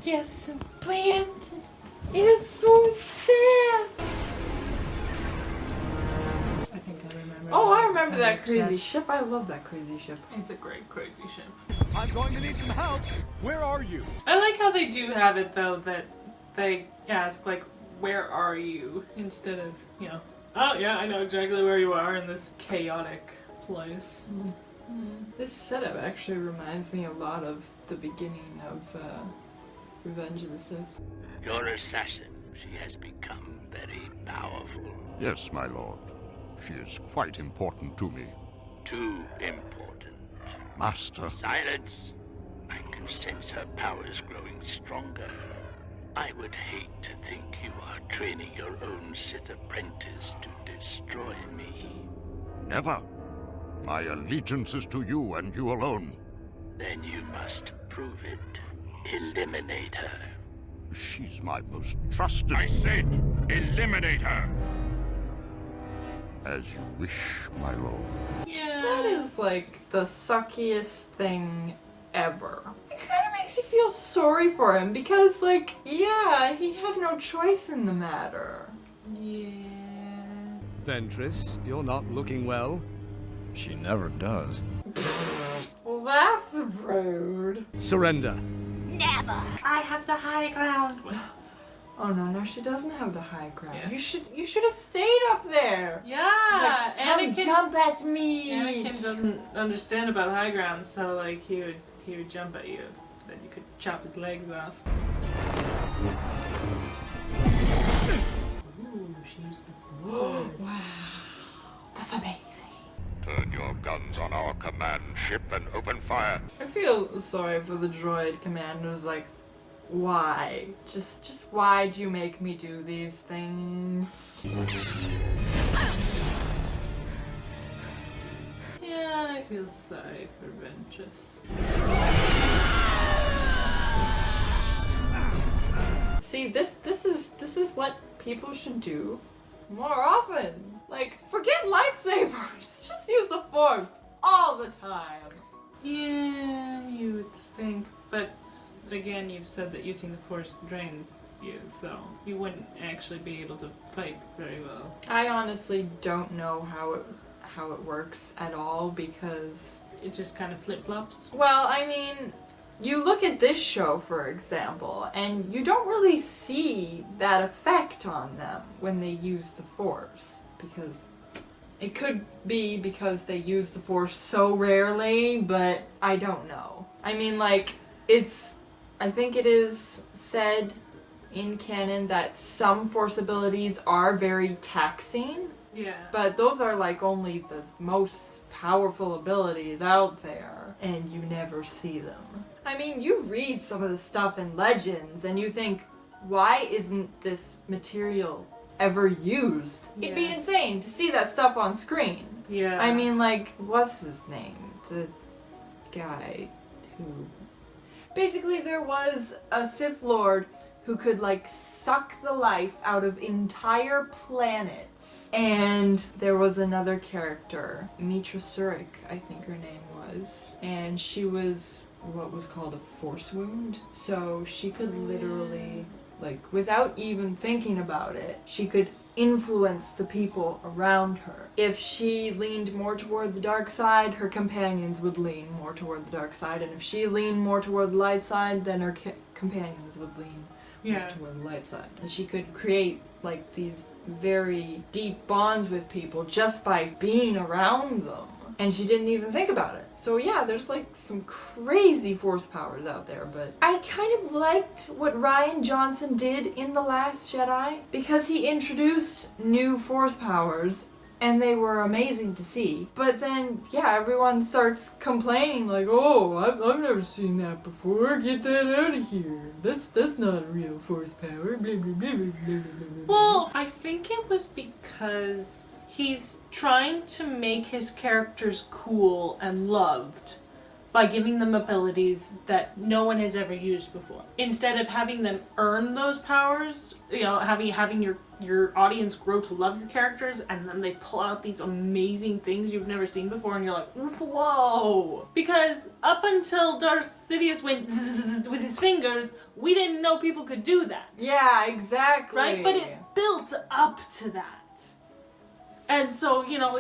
Just abandoned. It's so sad. I think I remember. Oh, I remember that crazy ship. I love that crazy ship. It's a great crazy ship. I'm going to need some help. Where are you? I like how they do have it though that they ask like, "Where are you?" instead of, you know, "Oh yeah, I know exactly where you are in this chaotic place." This setup actually reminds me a lot of the beginning of Revenge of the Sith. Your assassin, she has become very powerful. Yes, my lord. She is quite important to me. Too important. Master. Silence! I can sense her powers growing stronger. I would hate to think you are training your own Sith apprentice to destroy me. Never. My allegiance is to you and you alone. Then you must prove it. Eliminate her. She's my most trusted. I said, eliminate her. As you wish, my lord. Yeah. That is like the suckiest thing ever. It kind of makes you feel sorry for him because, like, yeah, he had no choice in the matter. Yeah. Ventress, you're not looking well. She never does. Well, that's rude. Surrender. I have the high ground. Oh no, no, she doesn't have the high ground. Yeah. You should have stayed up there. Yeah. Come jump at me. Anakin doesn't understand about high ground, so like he would jump at you, then you could chop his legs off. Ooh, she used the force. Wow, that's amazing. Turn your guns on our command ship and open fire. I feel sorry for the droid commanders. Like, why? Just why'd you make me do these things? Yeah, I feel sorry for Ventress. See, this is what people should do more often. Like, forget lightsabers. Just use the Force all the time. Yeah, you would think, but again, you've said that using the Force drains you, so you wouldn't actually be able to fight very well. I honestly don't know how it works at all because, It just kind of flip-flops. well, I mean, you look at this show, for example, and you don't really see that effect on them when they use the Force. Because it could be because they use the Force so rarely, but I don't know. I mean, like, I think it is said in canon that some Force abilities are very taxing, Yeah. but those are like only the most powerful abilities out there, and you never see them. I mean, you read some of the stuff in Legends, and you think, why isn't this material ever used? It'd be Yeah. insane to see that stuff on screen. Yeah. I mean, like, what's his name? The guy who... Basically, there was a Sith Lord who could, like, suck the life out of entire planets. And there was another character, Mitra Surik, I think her name was. And she was what was called a Force wound. So she could literally, like, without even thinking about it, she could influence the people around her. If she leaned more toward the dark side, her companions would lean more toward the dark side, and if she leaned more toward the light side, then her companions would lean more toward the light side. And she could create, like, these very deep bonds with people just by being around them. And she didn't even think about it. So yeah, there's like some crazy Force powers out there, but I kind of liked what Rian Johnson did in The Last Jedi because he introduced new Force powers and they were amazing to see. But then, yeah, everyone starts complaining like, oh, I've never seen that before, get that out of here. That's not a real Force power, blah, blah, blah, blah, blah, blah. Well, I think it was because he's trying to make his characters cool and loved, by giving them abilities that no one has ever used before. Instead of having them earn those powers, you know, having your audience grow to love your characters, and then they pull out these amazing things you've never seen before, and you're like, whoa! Because up until Darth Sidious went zzz with his fingers, we didn't know people could do that. Yeah, exactly. Right? But it built up to that. And so, you know,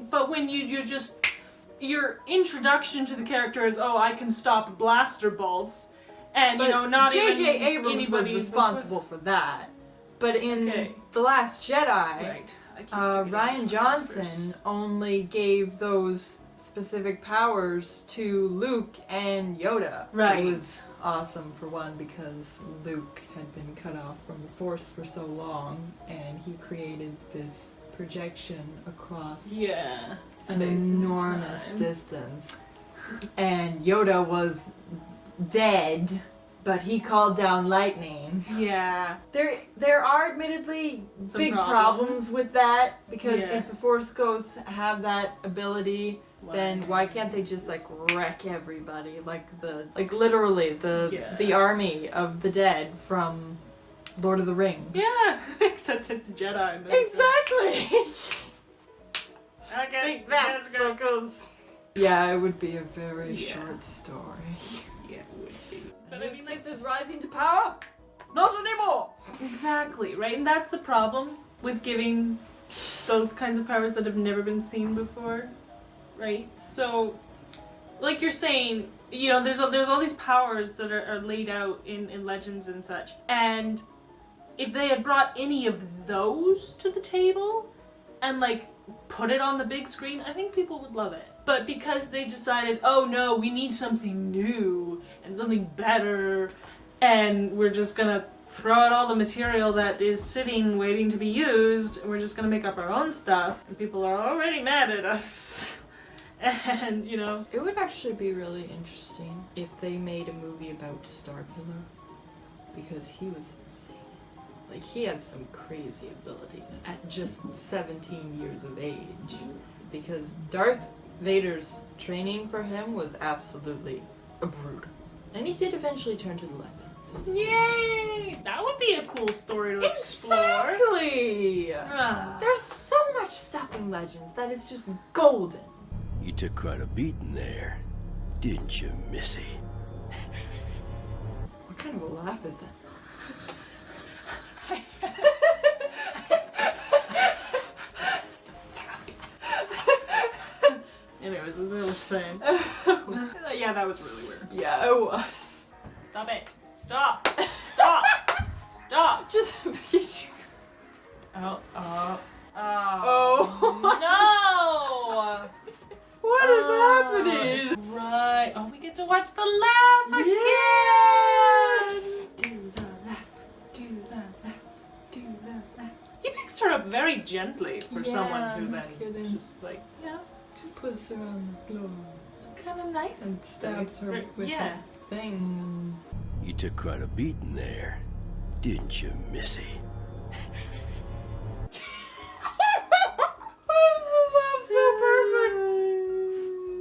but when you just, your introduction to the character is, oh, I can stop blaster bolts, and, but you know, not even J.J. Abrams was anybody responsible for that. But in Okay. The Last Jedi, Right. I keep forgetting Ryan which one Johnson first. only gave those specific powers to Luke and Yoda. Right. It was awesome, for one, because Luke had been cut off from the Force for so long, and he created this projection across Yeah. an Space and enormous time. distance. And Yoda was dead, but he called down lightning. Yeah. There are admittedly Some big problems. problems with that, because Yeah. if the Force Ghosts have that ability, then why can't they just like wreck everybody, like literally Yeah. the army of the dead from Lord of the Rings? Yeah. Except it's Jedi. And those Exactly. guys. Okay. See, that's let's so goes. Yeah, it would be a very Yeah. short story. Yeah, it would be. But The I mean, like, Sith is rising to power? Not anymore! exactly, right? And that's the problem with giving those kinds of powers that have never been seen before, right? So, like you're saying, you know, there's all these powers that are laid out in Legends and such, and if they had brought any of those to the table and like put it on the big screen, I think people would love it. But because they decided, oh no, we need something new and something better, and we're just gonna throw out all the material that is sitting waiting to be used, and we're just gonna make up our own stuff, and people are already mad at us. And, you know. It would actually be really interesting if they made a movie about Starkiller, because he was insane. Like, he had some crazy abilities at just 17 years of age, because Darth Vader's training for him was absolutely brutal. And he did eventually turn to the light side. So Yay! That would be a cool story to explore. exactly! Ah. There's so much stuff in Legends that is just golden. You took quite a beating there, didn't you, Missy? What kind of a laugh is that? Anyways, as I was saying. Yeah, that was really weird. Yeah, it was. Stop it. Stop. Stop. Stop. Just Oh. Oh. No. What is happening? That's right. Oh, we get to watch the laugh again. Yes! Do the laugh, do the laugh, do the laugh. He picks her up very gently for Yeah, someone who no then kidding. just like, yeah, Just puts her on the floor it's kind of nice. and stabs her with Yeah. that thing. You took quite a beating there, didn't you, Missy? So perfect.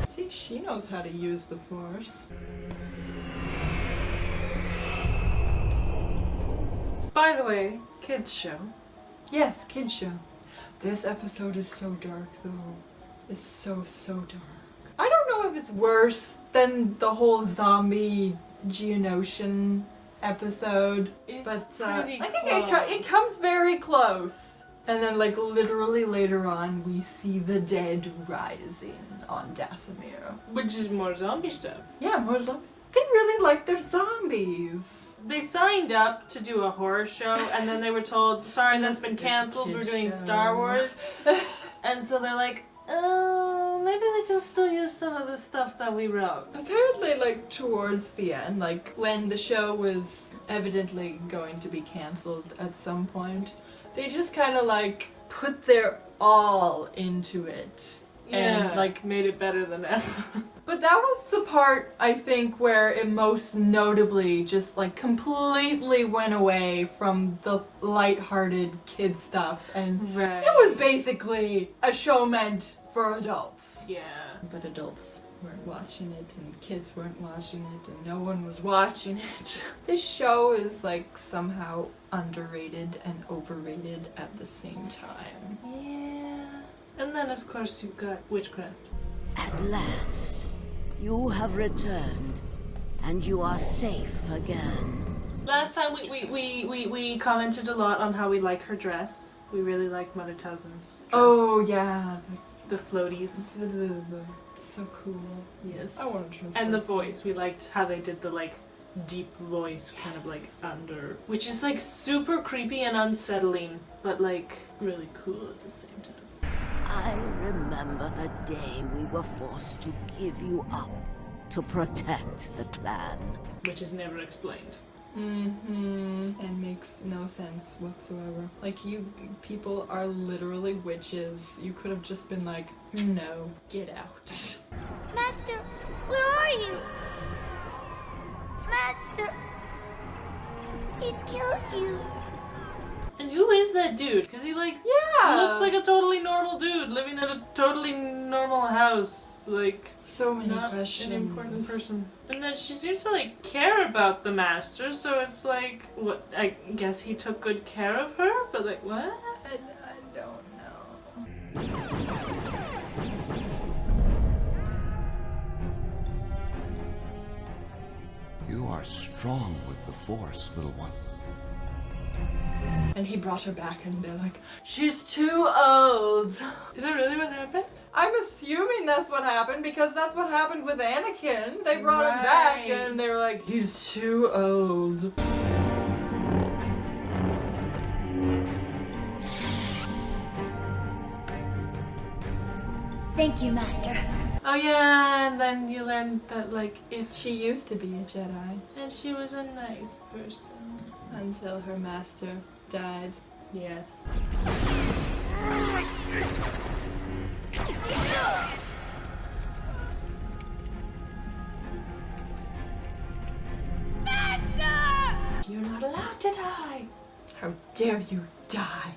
See, she knows how to use the Force. By the way, kids show. Yes, kids show. This episode is so dark, though. It's so dark. I don't know if it's worse than the whole zombie Geonosian episode, It's but pretty I think close. it comes very close. And then, like, literally later on, we see the dead rising on Dathomir. Which is more zombie stuff. Yeah, more zombies. They really like their zombies. They signed up to do a horror show, and then they were told, sorry, that's been It's a cancelled, we're kid's doing show." Star Wars. And so they're like, oh, maybe we can still use some of the stuff that we wrote. Apparently, like, towards the end, like, when the show was evidently going to be cancelled at some point, they just kind of, like, put their all into it. and like made it better than ever. But that was the part, I think, where it most notably just, like, completely went away from the lighthearted kid stuff. And Right. it was basically a show meant for adults. Yeah. But adults weren't watching it, and kids weren't watching it, and no one was watching it. This show is, like, somehow underrated and overrated at the same time. Yeah. And then, of course, you've got witchcraft. At last, you have returned, and you are safe again. Last time we commented a lot on how we like her dress. We really like Mother Towson's dress. Oh, yeah. The floaties. So cool. Yes. I want to dress And the like voice. We liked how they did the, like, deep voice kind of, like, under. Which is, like, super creepy and unsettling, but, like, really cool at the same time. I remember the day we were forced to give you up to protect the clan. Which is never explained. And makes no sense whatsoever. Like, you people are literally witches. You could have just been like, no, get out. Master, where are you? Master, it killed you. And who is that dude? Because he, like, looks like a totally normal dude living at a totally normal house. Like, So many not questions. an important person. And then she seems to, like, care about the master, so it's like, what? I guess he took good care of her? But, like, what? I don't know. You are strong with the Force, little one. And he brought her back and they're like, she's too old. Is that really what happened? I'm assuming that's what happened because that's what happened with Anakin. They brought him back Right. and they were like, he's too old. Thank you, Master. Oh yeah, and then you learned that, like, if She used to be a Jedi and she was a nice person. until her master died. Yes. You're not allowed to die. How dare you die?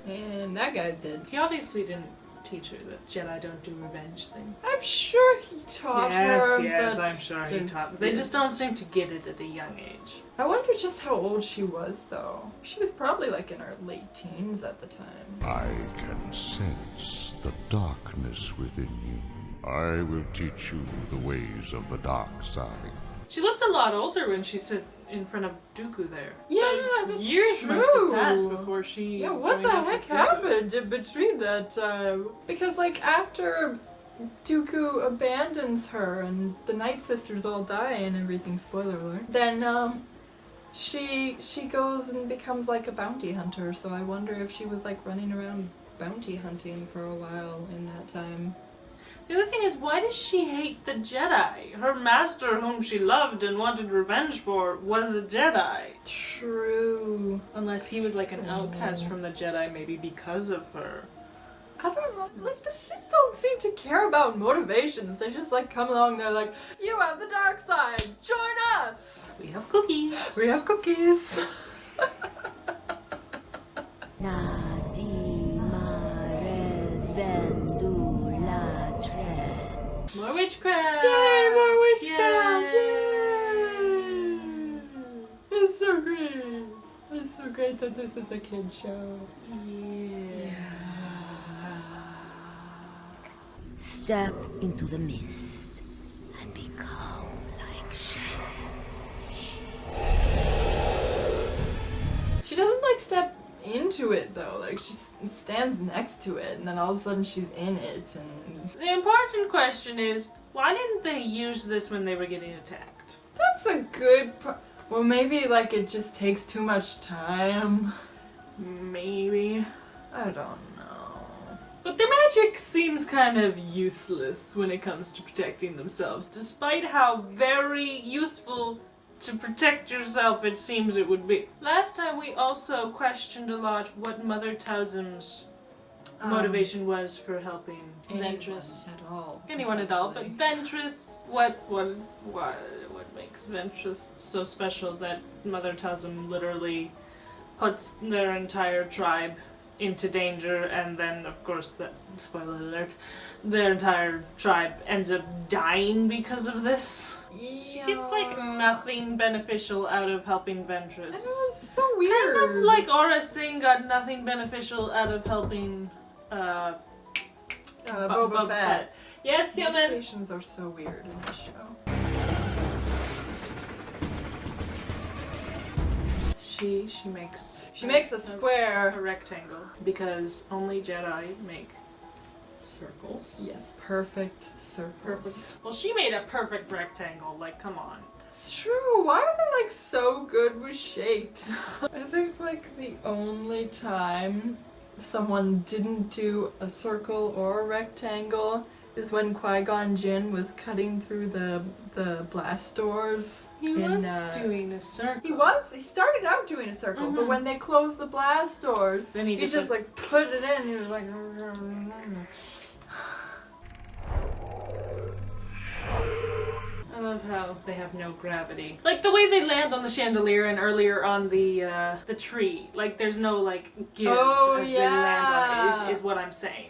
And that guy's dead. He obviously didn't teach her that Jedi don't do revenge thing. I'm sure he taught her. Yes, but I'm sure he taught. They just don't seem to get it at a young age. I wonder just how old she was, though. She was probably like in her late teens at the time. I can sense the darkness within you. I will teach you the ways of the dark side. She looks a lot older when she stood in front of Dooku there. Yeah, so that's years must have true. passed before she. Yeah, what joined the up heck with Dooku. happened in between that time? Because, like, after Dooku abandons her and the Night Sisters all die and everything, spoiler alert, then, she goes and becomes, like, a bounty hunter, so I wonder if she was, like, running around bounty hunting for a while in that time. The other thing is, why does she hate the Jedi? Her master, whom she loved and wanted revenge for, was a Jedi. True. Unless he was like an outcast from the Jedi, maybe because of her. I don't know, like, the Sith don't seem to care about motivations. They just, like, come along, they're like, you have the dark side, join us! We have cookies. We have cookies. More witchcraft! Yay, more witchcraft! Yay! Yay! It's so great. It's so great that this is a kid show. Yeah. Step into the mist and become like shadows. She doesn't, like, step into it, though. Like, she stands next to it, and then all of a sudden she's in it, and... The important question is, why didn't they use this when they were getting attacked? That's a good... Well, maybe, like, it just takes too much time. Maybe. I don't know. But their magic seems kind of useless when it comes to protecting themselves, despite how very useful to protect yourself, it seems it would be. Last time we also questioned a lot what Mother Tausim's motivation was for helping Ventress. At all. Anyone at all, but Ventress, what makes Ventress so special that Mother Tausim literally puts their entire tribe into danger, and then, of course, spoiler alert, their entire tribe ends up dying because of this? She gets, like, nothing beneficial out of helping Ventress. I know, it's so weird. Kind of like Aura Singh got nothing beneficial out of helping Boba Fett. Yes, human. Motivations are so weird in this show. She makes a square, a rectangle, because only Jedi make circles. Yes, perfect circles. Perfect. Well, she made a perfect rectangle. Like, come on. That's true. Why are they like so good with shapes? I think like the only time someone didn't do a circle or a rectangle is when Qui-Gon Jinn was cutting through the blast doors. He was doing a circle. He started out doing a circle, but when they closed the blast doors, then he just like put it in. He was like. I love how they have no gravity. Like the way they land on the chandelier and earlier on the tree. Like there's no like give as they land on it is what I'm saying.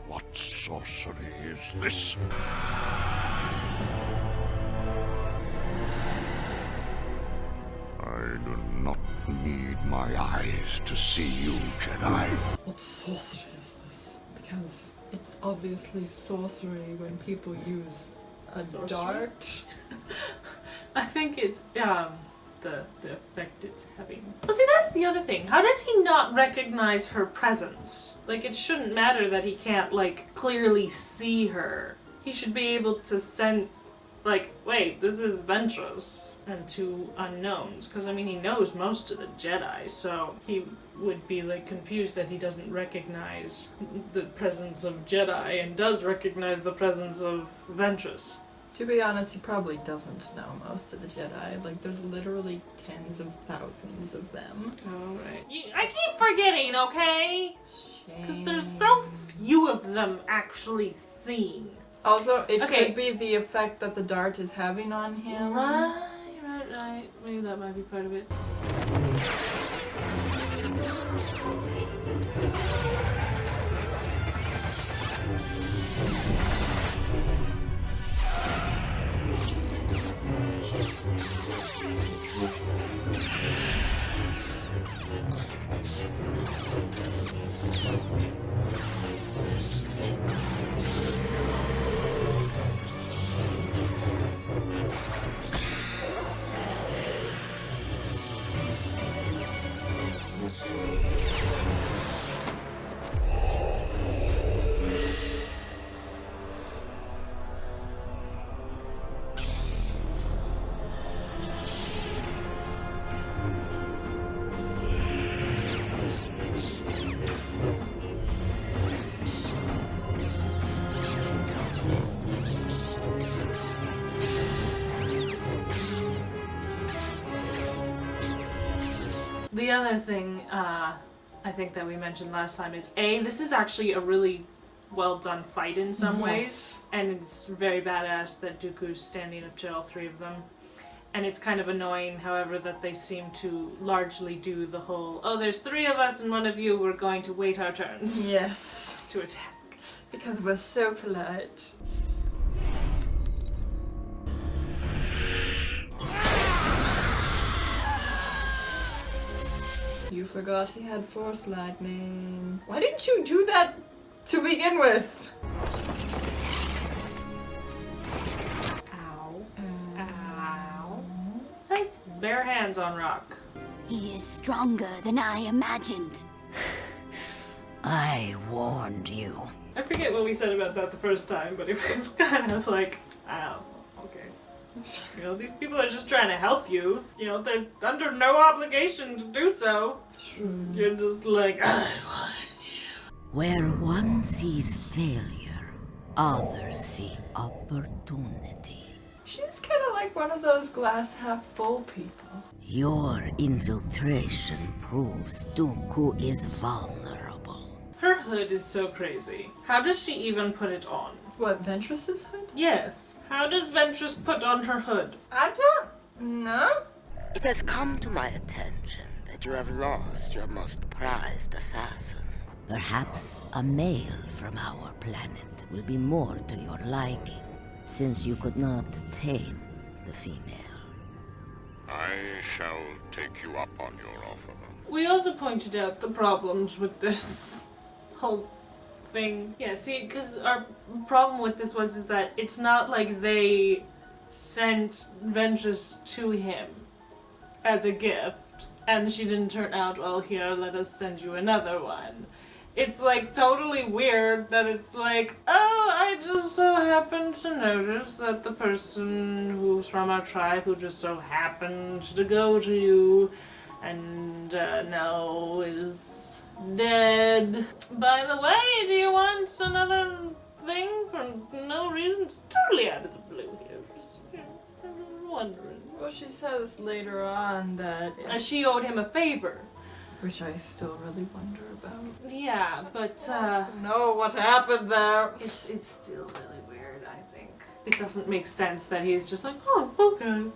What sorcery is this? I do not need my eyes to see you, Jedi. What sorcery is this? Because it's obviously sorcery when people use a dart. I think it's the effect it's having. Well, see, that's the other thing. How does he not recognize her presence? Like, it shouldn't matter that he can't like clearly see her. He should be able to sense, like, wait, this is Ventress, and two unknowns. Because I mean, he knows most of the Jedi, so he would be like confused that he doesn't recognize the presence of Jedi and does recognize the presence of Ventress. To be honest, he probably doesn't know most of the Jedi. Like, there's literally tens of thousands of them. Alright. I keep forgetting, okay? Shame. Because there's so few of them actually seen. Also, it could be the effect that the dart is having on him. Right. Maybe that might be part of it. The other thing I think that we mentioned last time is this is actually a really well done fight in some ways, and it's very badass that Dooku's standing up to all three of them. And it's kind of annoying, however, that they seem to largely do the whole, there's three of us and one of you, we're going to wait our turns. Yes. To attack. Because we're so polite. You forgot he had Force Lightning. Why didn't you do that to begin with? Ow. Ow. That's bare hands on rock. He is stronger than I imagined. I warned you. I forget what we said about that the first time, but it was kind of like, ow, okay. You know, these people are just trying to help you. You know, they're under no obligation to do so. You're just like, I want you. Where one sees failure, others see opportunity. She's kind of like one of those glass half full people. Your infiltration proves Dooku is vulnerable. Her hood is so crazy. How does she even put it on? What, Ventress's hood? Yes. How does Ventress put on her hood? I don't know. It has come to my attention that you have lost your most prized assassin. Perhaps a male from our planet will be more to your liking, since you could not tame the female. I shall take you up on your offer. We also pointed out the problems with this whole thing. Yeah, see, because our problem with this is that it's not like they sent Ventress to him as a gift, and she didn't turn out, well, here, let us send you another one. It's like totally weird that it's like, oh, I just so happened to notice that the person who's from our tribe who just so happened to go to you and now is dead. By the way, do you want another thing for no reason? It's totally out of the blue here. Just, you know, I'm wondering. Well, she says later on that... She owed him a favor. Which I still really wonder about. Yeah, but know what happened there. It's still really weird, I think. It doesn't make sense that he's just like, oh, okay.